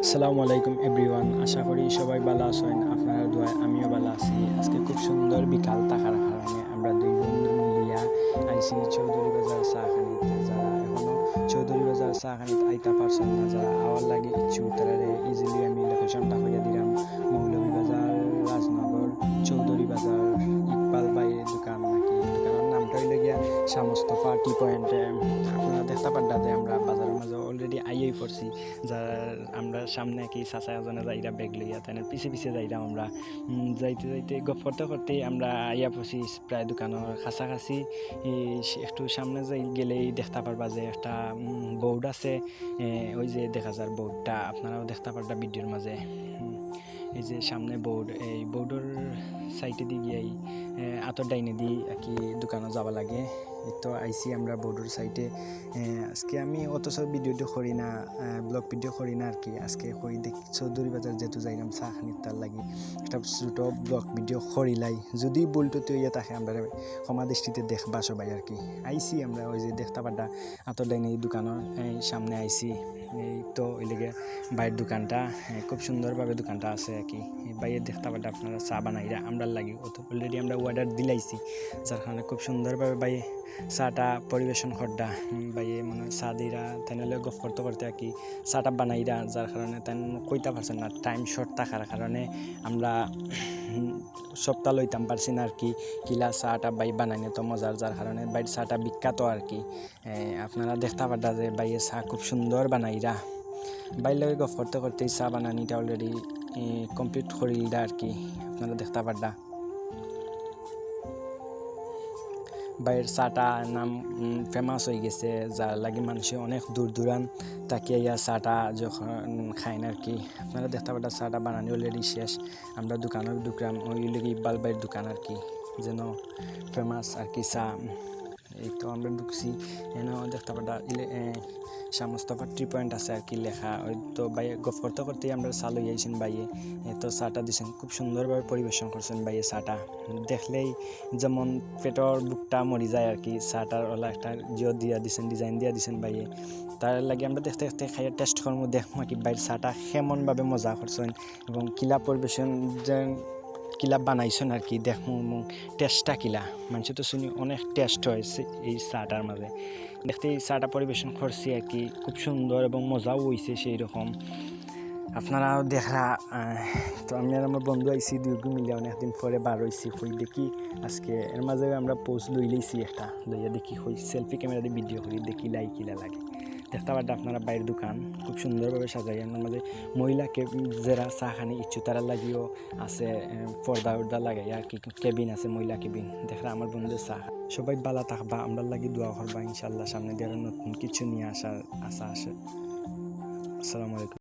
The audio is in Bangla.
আসসালামু আলাইকুম এভরিওয়ান, আশা করি সবাই ভালো আছেন। আপনারা দোয়ায় আমিও ভালো আছি। আজকে খুব সুন্দর বিকাল থাকার কারণে আমরা দুই বন্ধু মিলিয়া আইসি চৌধুরী বাজার চাখানিতে। যারা এখনো চৌধুরী বাজার চাখানিতে আইতা পারছেন না, যারা আওয়ার লাগে ইচ্ছুক, তারা ইজিলি আমি লোকেশনটা হইয়া দিলাম। মৌলভীবাজার, রাজনগর, চৌধুরী বাজার, ইকবাল ভাইয়ের দোকান, নাকি দোকানের নামটা হইলে গিয়া সমস্ত পার্টি পয়েন্টে। আপনারা দেখতে পাড্ডা যে আমরা বাজারের মাঝে অলরেডি আইয়াই পড়ছি। যারা আমরা সামনে কি চাচা এজনে যাইরা ব্যাগ লইয়া, তাই পিছে পিছে যাইরাম আমরা। যাইতে যাইতে গপ করতে করতেই আমরা আইয়া পড়ছি প্রায় দোকানের কাছাকাছি। একটু সামনে যাই গেলেই দেখতে পারবা যে একটা বোর্ড আছে। ওই যে দেখা যার বোর্ডটা আপনারাও দেখতে পারবা ভিডিওর মাঝে। এই যে সামনে বোর্ড, এই বোর্ডের সাইডে দিয়ে গিয়ে আতর ডাইনে দিয়ে আর কি দোকানে যাওয়া লাগে। তো আইসি আমরা বোর্ডের সাইডে। আজকে আমি অত ভিডিওটা করি না, ব্লগ ভিডিও করি না আর কি। আজকে কই দেখি চৌধুরী বাজার যেহেতু যাইলাম চা খানির তার লাগি একটা ছোট ব্লগ ভিডিও করিলাই। যদি বলতো তৈয়া তাকে আমরা ক্ষমা দৃষ্টিতে দেখবা সবাই আর কি। আইসি আমরা ওই যে দেখতে পারটা আতর ডাইনে দোকানের সামনে আইসি। এই তো ওই লেগে বাইরের দোকানটা খুব সুন্দরভাবে দোকানটা আছে আর কি। বাইরের দেখতে পারটা আপনারা চা বানাইরা আমরা লাগি অলরেডি আমরা অর্ডার দিলাইছি, যার কারণে খুব সুন্দরভাবে বাইরে চাটা পরিবেশন করডা। বাইয়ে মানে চা দিরা তাইলে গফ করতে করতে আর কি চাটা বানাইরা, যার কারণে তাই কইতে পারছেন না। টাইম শর্ট থাকার কারণে আমরা সপ্তাহ লইতাম পারছি না আর কি। কিলা চাটা বাই বানাইনে তো মজার, যার কারণে বাইর চাটা বিখ্যাত আর কি। আপনারা দেখতে পারডা যে বাইয়ে চা খুব সুন্দর বানাইরা। বাইর লগে গফ করতে করতেই চা বানানিটা অলরেডি কমপ্লিট করিলদা আর কি। আপনারা দেখতে পারডা বাইরের চাটা নাম ফেমাস হয়ে গেছে, যার লাগে মানুষে অনেক দূর দূরান্ত তাকিয়ে চাটা যখন খায় না আর কি। আপনারা দেখতে পাটা চাটা বানানি অলরেডি শেষ। আমরা দোকানের ঢুকলাম, ওই লেগে ইকবাল ভাইয়ের দোকান আর কি, যেন ফেমাস আর কি চা। এই তো আমরা ঢুকছি, এন দেখতে পাটা সমস্ত পার্টি পয়েন্ট আছে আর কি লেখা। ওই তো বাইয়ে গফ করতে করতেই আমরা চা লই আইছেন বাইয়ে। তো চাটা দিয়েছেন, খুব সুন্দরভাবে পরিবেশন করছেন বাইয়ে চাটা। দেখলেই যেমন পেটর বুকটা মরি যায় আর কি। চাটার ওলা একটা জিও দিয়া দিছেন, ডিজাইন দিয়া দিছেন বাইয়ে। তার লাগে আমরা দেখতে দেখতে খাইয়ে টেস্ট করবো, দেখবো কি বাইরের চাটা কেমনভাবে মজা করছেন এবং কিলা পরিবেশন যে কিলা বানাইছেন আর কি। দেখবো এবং টেস্টটা কিলা মানুষ তো শুনি অনেক টেস্ট হয়েছে এই চাটার মাঝে। দেখতে এই চাটা পরিবেশন করছি আর কি, খুব সুন্দর এবং মজাও হয়েছে সেই রকম। আপনারাও দেখা। তো আমি আর আমার বন্ধু আইসি দুইগু মিলে অনেকদিন পরে বার হয়েছি। হই দেখি আজকে এর মাঝে আমরা পোস্ট লই লইছি একটা লইয়া দেখি হই সেলফি ক্যামেরা দিয়ে ভিডিও করি, দেখি লাই কিলা লাগে। দেখতে পারটা আপনারা বাইরের দোকান খুব সুন্দরভাবে সাজাই। আমার মাঝে মহিলাকে যারা চা খানি ইচ্ছু তারা লাগিও আছে, পর্দা উর্দা লাগাই আর কি কেবিন আছে, মহিলা কেবিন। দেখা আমার বন্ধুদের চা সবাই ভালো থাকবা, আমরা লাগি দোয়া করবা ইনশাল্লাহ। সামনে দিয়ে নতুন কিছু নিয়ে আসার আশা আসে। আসসালামু আলাইকুম।